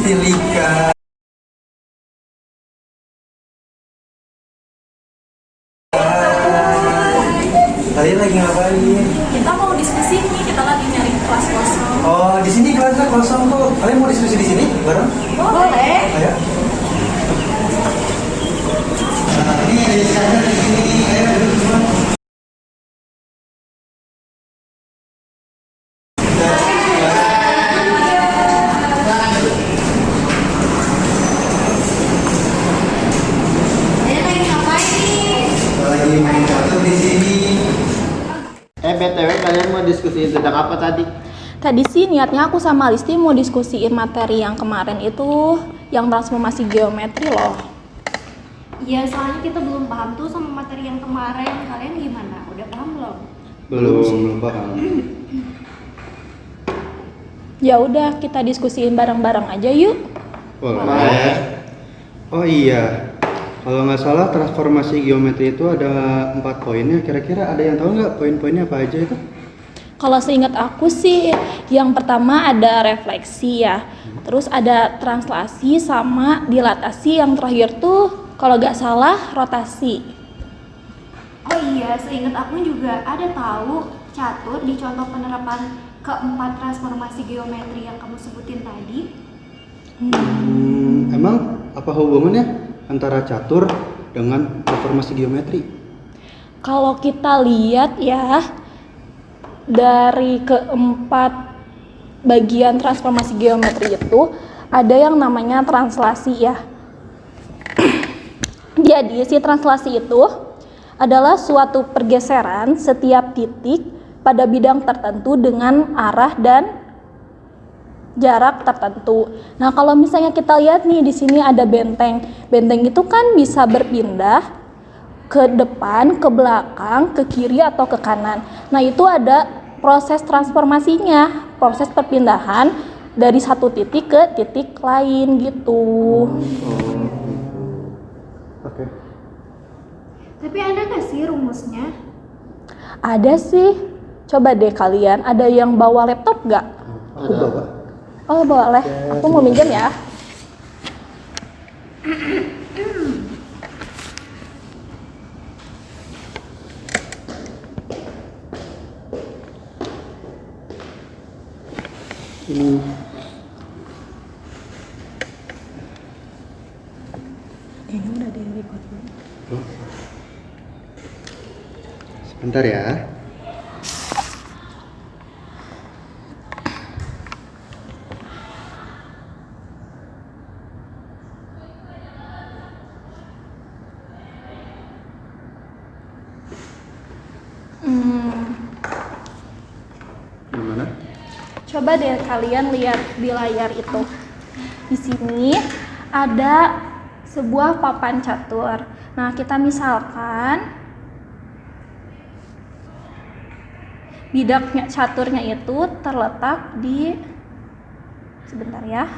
Stilika. Kalian lagi ngapain? Kita mau diskusi nih, kita lagi nyari kelas kosong. Oh, di sini kelasnya kosong kok. Kalian mau diskusi di sini bareng? Boleh. Ayo. Nah, ini ada sekarang di sini. Ayo duduk semua. Lagi ngapain nih? Lagi main catur di sini. BTW kalian mau diskusi tentang apa tadi? Tadi sih niatnya aku sama Listi mau diskusiin materi yang kemarin itu, yang transformasi geometri loh. Iya, soalnya kita belum paham tuh sama materi yang kemarin. Kalian gimana? Udah paham belum? Belum paham. Ya udah, kita diskusiin bareng-bareng aja yuk. Boleh. Oh iya, kalau nggak salah transformasi geometri itu ada 4 poinnya. Kira-kira ada yang tahu nggak poin-poinnya apa aja itu? Kalau seingat aku sih, yang pertama ada refleksi ya, terus ada translasi sama dilatasi, yang terakhir tuh kalau nggak salah rotasi. Oh iya, seingat aku juga ada tahu catur di contoh penerapan keempat transformasi geometri yang kamu sebutin tadi. Emang apa hubungannya antara catur dengan transformasi geometri? Kalau kita lihat ya, dari keempat bagian transformasi geometri itu ada yang namanya translasi ya. Jadi si translasi itu adalah suatu pergeseran setiap titik pada bidang tertentu dengan arah dan jarak tertentu. Nah, kalau misalnya kita lihat nih di sini ada benteng. Benteng itu kan bisa berpindah ke depan, ke belakang, ke kiri atau ke kanan. Nah, itu ada proses transformasinya, proses perpindahan dari satu titik ke titik lain gitu. Oke. Tapi ada nggak sih rumusnya? Ada sih. Coba deh kalian, ada yang bawa laptop nggak? Aku bawa. Oh, boleh. Aku mau minjem ya. Ini udah di record. Sebentar ya. Gimana? Coba deh kalian lihat di layar itu. Di sini ada sebuah papan catur. Nah, kita misalkan bidang caturnya itu terletak di, sebentar ya.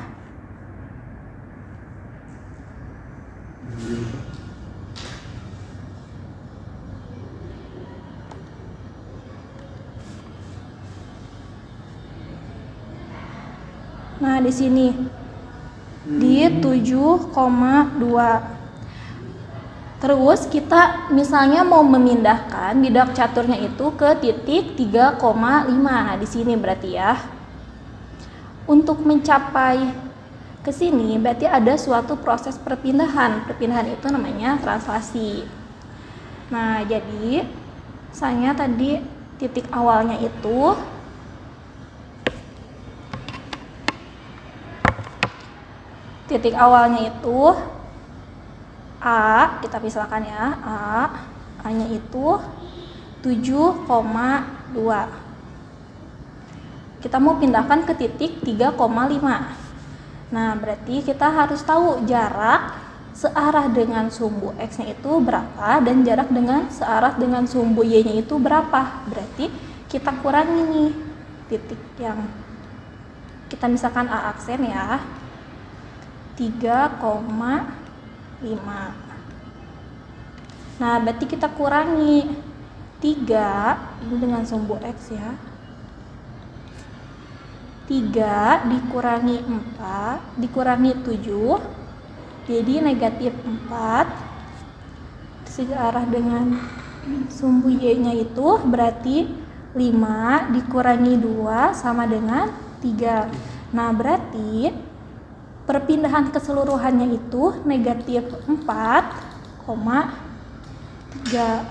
Nah, di sini di 7,2. Terus kita misalnya mau memindahkan bidang caturnya itu ke titik 3,5. Nah, di sini berarti ya. Untuk mencapai ke sini berarti ada suatu proses perpindahan. Perpindahan itu namanya translasi. Nah, jadi misalnya tadi titik awalnya itu A, kita misalkan ya, A-nya itu 7,2. Kita mau pindahkan ke titik 3,5. Nah, berarti kita harus tahu jarak searah dengan sumbu X-nya itu berapa dan jarak dengan searah dengan sumbu Y-nya itu berapa. Berarti kita kurangi nih titik yang kita misalkan A aksen ya, 3,5. Nah, berarti kita kurangi 3 ini dengan sumbu X ya. 3 dikurangi 4 dikurangi 7, jadi negatif 4. Searah dengan sumbu Y-nya itu berarti 5 dikurangi 2 sama dengan 3. Nah, berarti perpindahan keseluruhannya itu negatif 4,3.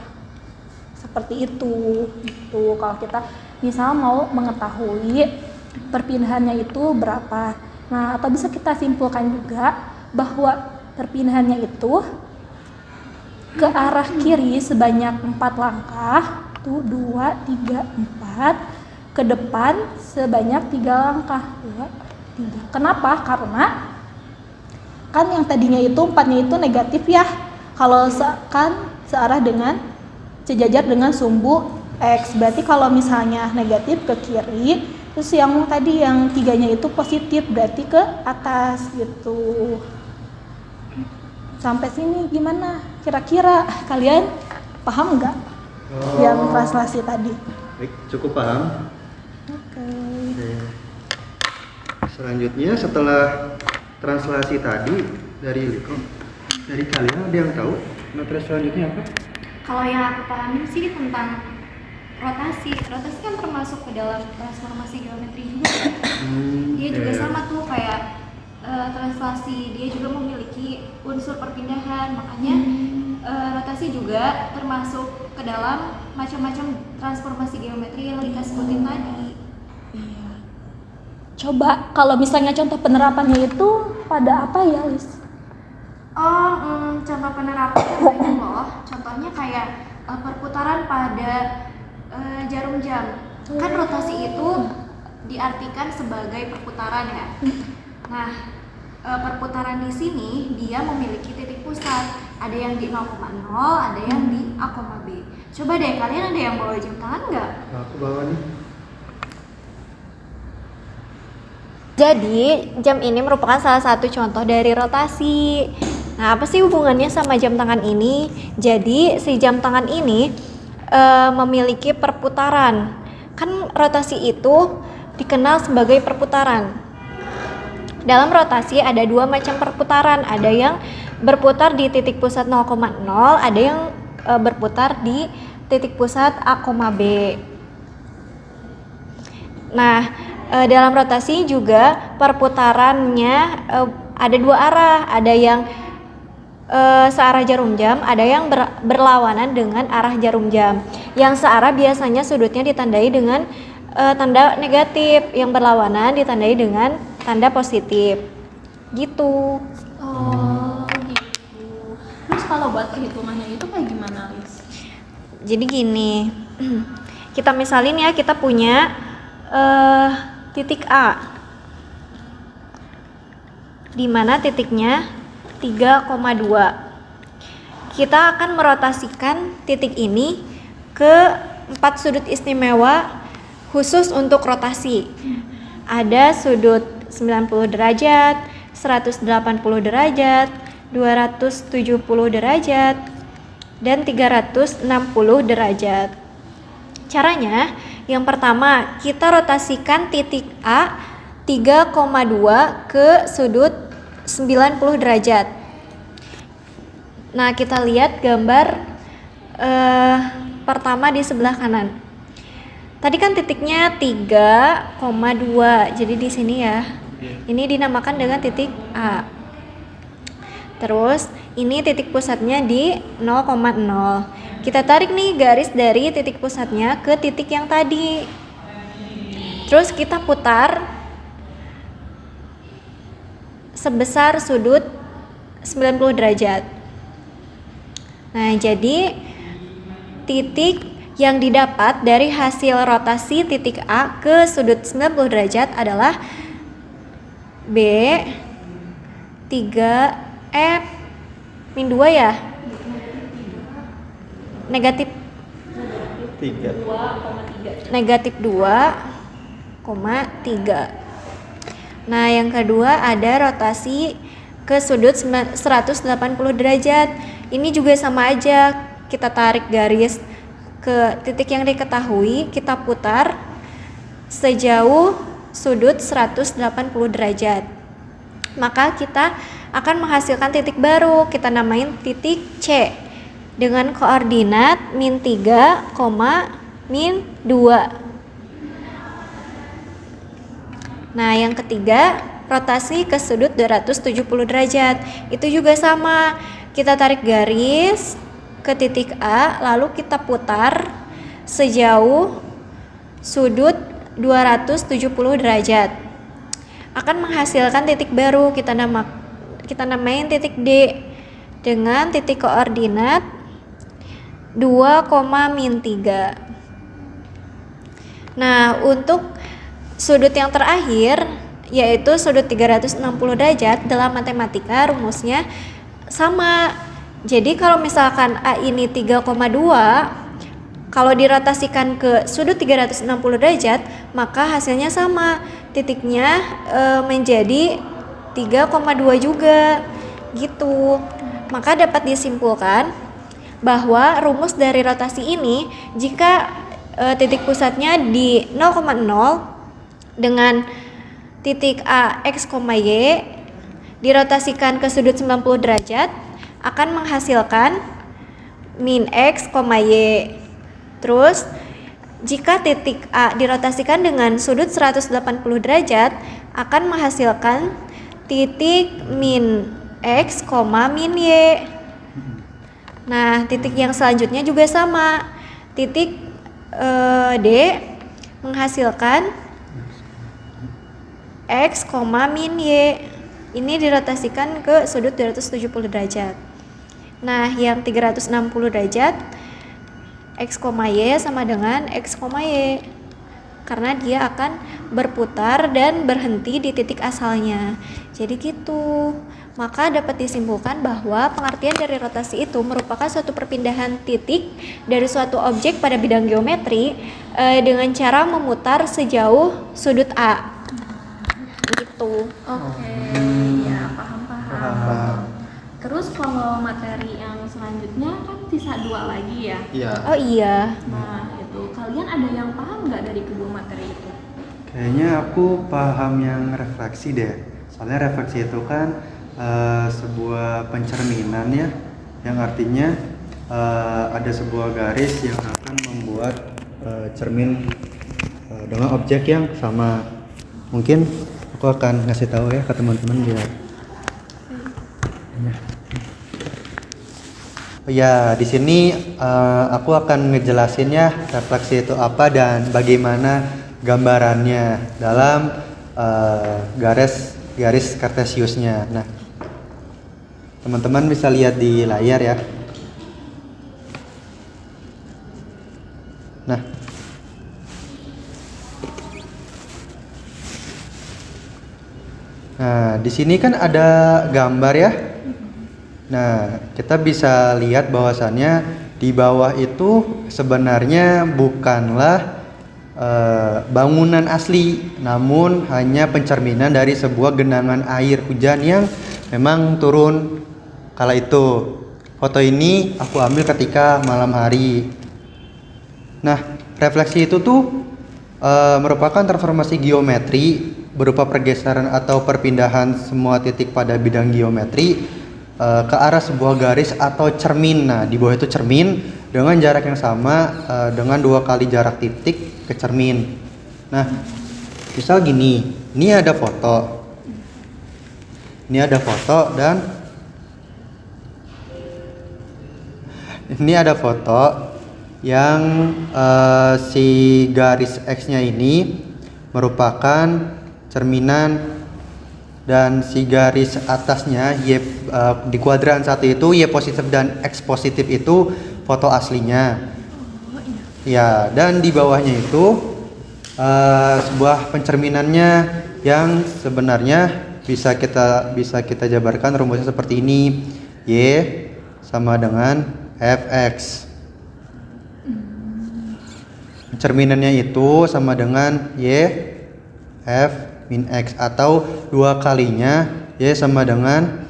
Seperti itu. Itu kalau kita misal mau mengetahui perpindahannya itu berapa. Nah, atau bisa kita simpulkan juga bahwa perpindahannya itu ke arah kiri sebanyak 4 langkah, tuh 2, 3, 4, ke depan sebanyak 3 langkah, 2, 3. Kenapa? Karena kan yang tadinya itu 4-nya itu negatif ya. Kalau kan searah dengan sejajar dengan sumbu X. Berarti kalau misalnya negatif ke kiri, terus yang tadi yang 3-nya itu positif, berarti ke atas gitu. Sampai sini gimana? Kira-kira kalian paham nggak yang translasi tadi? Baik, cukup paham. Oke. Selanjutnya setelah translasi tadi dari kalian ada yang tahu materi selanjutnya apa? Kalau yang aku pahami sih tentang rotasi kan termasuk ke dalam transformasi geometri juga. Dia juga sama tuh kayak translasi, dia juga memiliki unsur perpindahan, makanya rotasi juga termasuk ke dalam macam-macam transformasi geometri yang kita sebutin tadi. Iya. Coba kalau misalnya contoh penerapannya itu pada apa ya, Lis? Contoh penerapannya banyak loh. Contohnya kayak perputaran pada jarum jam. Kan rotasi itu diartikan sebagai perputaran ya. Nah, perputaran di sini dia memiliki titik pusat. Ada yang di 0,0, ada yang di A, B. Coba deh, kalian ada yang bawa jam tangan nggak? Aku bawa nih. Jadi, jam ini merupakan salah satu contoh dari rotasi. Nah, apa sih hubungannya sama jam tangan ini? Jadi, si jam tangan ini memiliki perputaran. Kan rotasi itu dikenal sebagai perputaran. Dalam rotasi ada 2 macam perputaran. Ada yang berputar di titik pusat 0,0, ada yang berputar di titik pusat A, B. Nah, dalam rotasi juga perputarannya ada 2 arah, ada yang searah jarum jam, ada yang berlawanan dengan arah jarum jam. Yang searah biasanya sudutnya ditandai dengan tanda negatif, yang berlawanan ditandai dengan tanda positif. Gitu. Oh, gitu. Terus kalau buat perhitungannya itu kayak gimana, Lis? Jadi gini, kita misalin ya, kita punya titik A, di mana titiknya 3,2. Kita akan merotasikan titik ini ke 4 sudut istimewa khusus untuk rotasi. Ada sudut 90 derajat, 180 derajat, 270 derajat, dan 360 derajat. Caranya, yang pertama, kita rotasikan titik A 3,2 ke sudut 90 derajat. Nah, kita lihat gambar pertama di sebelah kanan. Tadi kan titiknya 3,2. Jadi di sini ya. Ini dinamakan dengan titik A. Terus ini titik pusatnya di 0,0. Kita tarik nih garis dari titik pusatnya ke titik yang tadi. Terus kita putar sebesar sudut 90 derajat. Nah, jadi titik yang didapat dari hasil rotasi titik A ke sudut 90 derajat adalah B 3 min 2 ya? Negatif 2,3. Nah, yang kedua ada rotasi ke sudut 180 derajat. Ini juga sama aja, kita tarik garis ke titik yang diketahui, kita putar sejauh sudut 180 derajat. Maka kita akan menghasilkan titik baru, kita namain titik C dengan koordinat min 3, min 2. Nah, yang ketiga, rotasi ke sudut 270 derajat. Itu juga sama, kita tarik garis ke titik A, lalu kita putar sejauh sudut 270 derajat. Akan menghasilkan titik baru, kita namain titik D dengan titik koordinat 2, min 3. Nah, untuk sudut yang terakhir yaitu sudut 360 derajat, dalam matematika rumusnya sama. Jadi kalau misalkan A ini 3,2, kalau dirotasikan ke sudut 360 derajat, maka hasilnya sama. Titiknya menjadi 3,2 juga gitu. Maka dapat disimpulkan bahwa rumus dari rotasi ini, jika titik pusatnya di 0,0 dengan titik A X, Y dirotasikan ke sudut 90 derajat akan menghasilkan min X, Y. Terus jika titik A dirotasikan dengan sudut 180 derajat akan menghasilkan titik min X, min Y. Nah, titik yang selanjutnya juga sama. Titik D menghasilkan X, min Y. Ini dirotasikan ke sudut 270 derajat. Nah, yang 360 derajat X, Y sama dengan X, Y karena dia akan berputar dan berhenti di titik asalnya. Jadi gitu. Maka dapat disimpulkan bahwa pengertian dari rotasi itu merupakan suatu perpindahan titik dari suatu objek pada bidang geometri dengan cara memutar sejauh sudut A. Gitu. Oke, ya paham. Terus kalau materi yang selanjutnya kan sisa 2 lagi ya. Iya. Oh iya. Nah, itu kalian ada yang paham nggak dari kedua materi itu? Kayaknya aku paham yang refleksi deh. Soalnya refleksi itu kan sebuah pencerminan ya, yang artinya ada sebuah garis yang akan membuat cermin dengan objek yang sama. Mungkin aku akan ngasih tahu ya ke teman-teman biar. Ya, di sini aku akan ngejelasin ya refleksi itu apa dan bagaimana gambarannya dalam garis kartesiusnya. Nah, teman-teman bisa lihat di layar ya. Nah, di sini kan ada gambar ya. Nah, kita bisa lihat bahwasannya di bawah itu sebenarnya bukanlah bangunan asli, namun hanya pencerminan dari sebuah genangan air hujan yang memang turun kala itu. Foto ini aku ambil ketika malam hari. Nah, refleksi itu tuh merupakan transformasi geometri berupa pergeseran atau perpindahan semua titik pada bidang geometri ke arah sebuah garis atau cermin. Nah, di bawah itu cermin dengan jarak yang sama dengan 2 kali jarak titik ke cermin. Nah, misal gini, ini ada foto. Ini ada foto dan ini ada foto yang si garis X-nya ini merupakan cerminan dan si garis atasnya Y di kuadran 1 itu Y positif dan X positif itu foto aslinya. Ya, dan di bawahnya itu sebuah pencerminannya yang sebenarnya bisa kita jabarkan rumusnya seperti ini. Y sama dengan Fx. Pencerminannya itu sama dengan Y F min X atau 2 kalinya Y sama dengan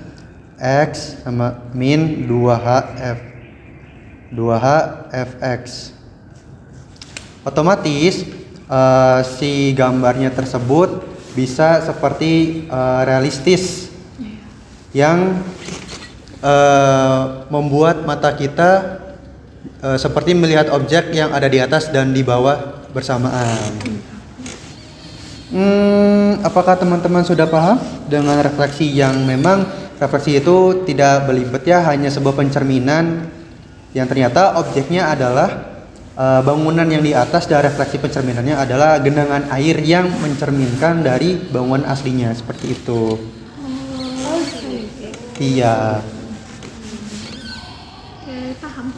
X sama min 2H Fx. Otomatis si gambarnya tersebut bisa seperti realistis yang membuat mata kita seperti melihat objek yang ada di atas dan di bawah bersamaan. Apakah teman-teman sudah paham dengan refleksi yang memang refleksi itu tidak belibet ya, hanya sebuah pencerminan yang ternyata objeknya adalah bangunan yang di atas dan refleksi pencerminannya adalah genangan air yang mencerminkan dari bangunan aslinya, seperti itu. Iya. Oke, paham.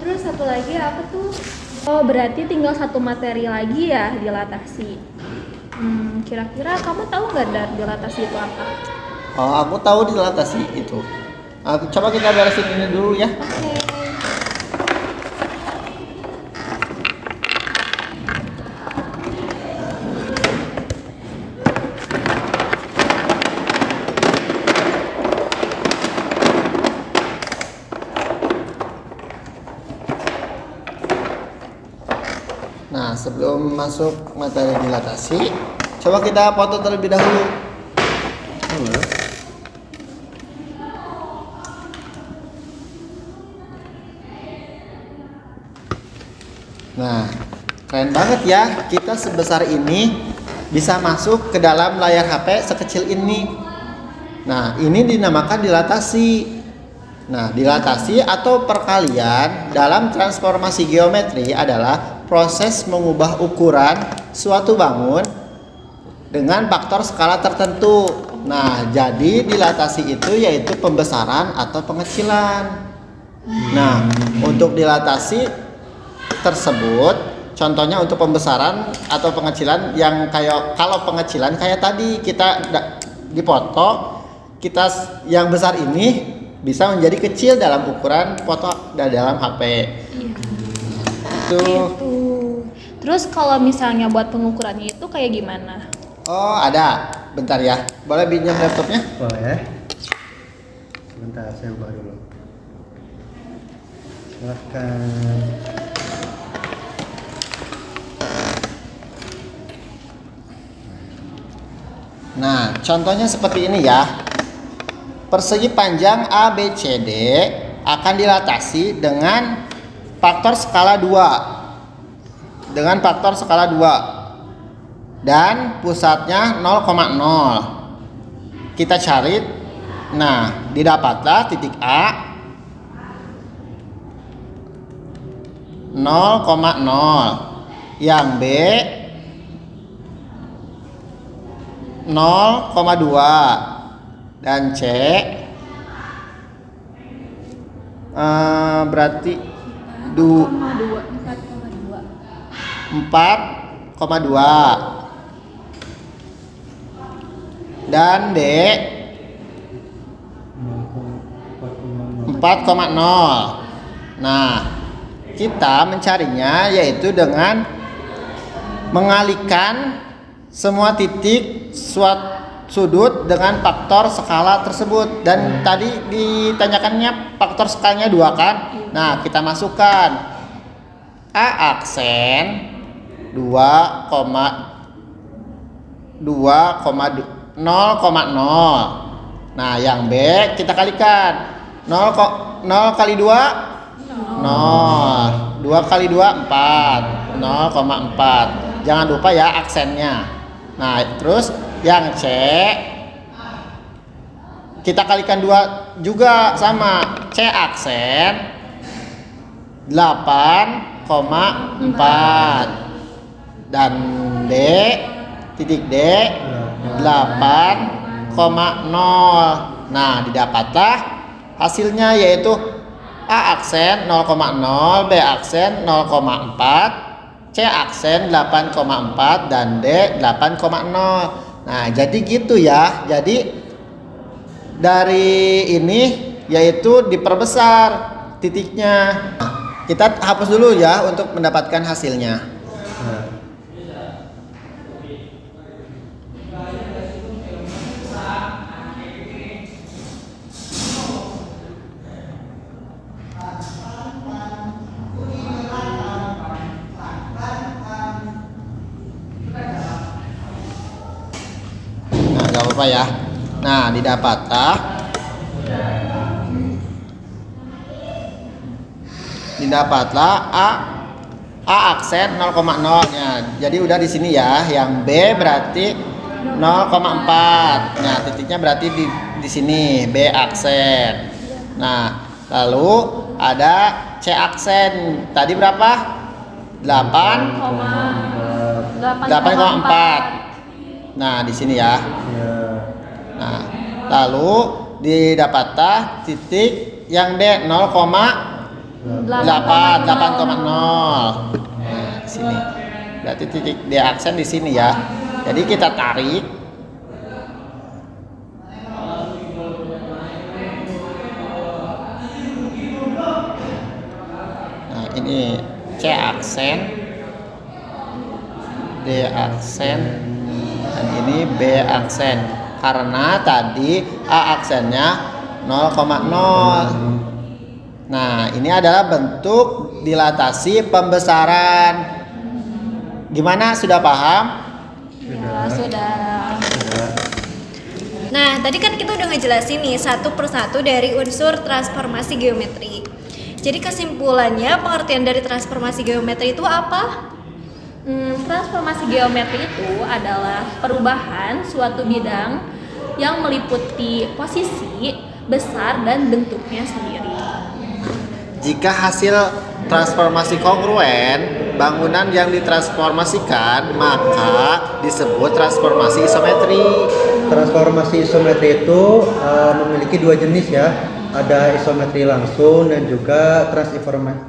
Terus satu lagi apa tuh? Oh, berarti tinggal satu materi lagi ya, dilatasi. Kira-kira kamu tahu nggak dilatasi itu apa? Oh, aku tahu dilatasi itu. Coba kita beresin ini dulu ya. Nah, sebelum masuk materi dilatasi, coba kita foto terlebih dahulu. Nah, keren banget ya, kita sebesar ini bisa masuk ke dalam layar HP sekecil ini. Nah, ini dinamakan dilatasi. Nah, dilatasi atau perkalian dalam transformasi geometri adalah proses mengubah ukuran suatu bangun dengan faktor skala tertentu. Nah, jadi dilatasi itu yaitu pembesaran atau pengecilan. Nah, untuk dilatasi tersebut, contohnya untuk pembesaran atau pengecilan yang kayak, kalau pengecilan kayak tadi kita dipoto, kita yang besar ini bisa menjadi kecil dalam ukuran foto dalam HP. Itu. Terus kalau misalnya buat pengukurannya itu kayak gimana? Oh, ada. Bentar ya. Boleh pinjam laptopnya? Boleh. Sebentar, saya buka dulu. Silahkan. Nah, contohnya seperti ini ya. Persegi panjang ABCD akan dilatasi dengan faktor skala 2. Dengan faktor skala 2. Dan pusatnya 0,0. Kita cari. Nah, didapatlah titik A 0,0. Yang B 0,2 dan C berarti 4,2 dan D 4,0. Nah, kita mencarinya yaitu dengan mengalihkan semua titik sudut dengan faktor skala tersebut. Dan tadi ditanyakannya faktor skalanya 2 kan. Nah, kita masukkan A aksen 0,0. Nah, yang B kita kalikan 0 kali 2 0. 2 kali 2 4. 0,4. Jangan lupa ya aksennya. Nah, terus yang C kita kalikan 2 juga sama. C aksen 8,4 dan D titik D 8,0. Nah, didapatlah hasilnya yaitu A aksen 0,0, B aksen 0,4, C aksen 8,4 dan D 8,0. Nah, jadi gitu ya. Jadi dari ini yaitu diperbesar titiknya. Kita hapus dulu ya untuk mendapatkan hasilnya. siswa ya. Nah, didapatlah A aksen 0,0 ya. Jadi udah di sini ya. Yang B berarti 0,4. Nah, titiknya berarti di sini B aksen. Nah, lalu ada C aksen. Tadi berapa? 8,4. Nah, di sini ya. Ya. Nah, lalu didapatlah titik yang D 0,8, 8,0. Nah, di sini. Berarti titik D aksen di sini ya. Jadi kita tarik. Nah, ini C aksen, D aksen, dan ini B aksen. Karena tadi A aksennya 0,0. Nah, ini adalah bentuk dilatasi pembesaran. Gimana, sudah paham? Ya, sudah. Nah, tadi kan kita udah ngejelasin nih satu persatu dari unsur transformasi geometri. Jadi kesimpulannya pengertian dari transformasi geometri itu apa? Transformasi geometri itu adalah perubahan suatu bidang yang meliputi posisi, besar, dan bentuknya sendiri. Jika hasil transformasi kongruen, bangunan yang ditransformasikan maka disebut transformasi isometri. Transformasi isometri itu memiliki dua jenis ya. Ada isometri langsung dan juga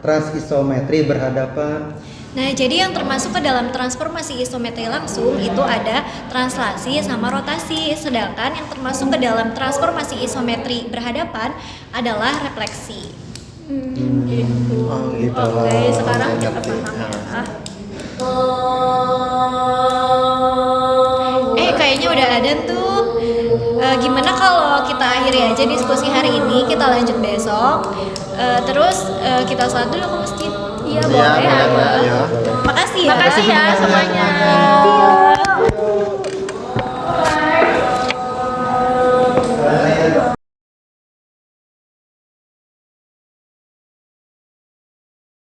transisometri berhadapan. Nah, jadi yang termasuk ke dalam transformasi isometri langsung itu ada translasi sama rotasi. Sedangkan yang termasuk ke dalam transformasi isometri berhadapan adalah refleksi. Gitu. Oh, gitu. Oke, sekarang kita Ngerti. paham ya. Kayaknya udah ada tuh. Gimana kalau kita akhiri aja diskusi hari ini, kita lanjut besok. Terus kita sholat dulu ke masjid. Iya, Iya, boleh. boleh, Ayo. ayo. Makasih ya. Makasih ya semuanya. See you.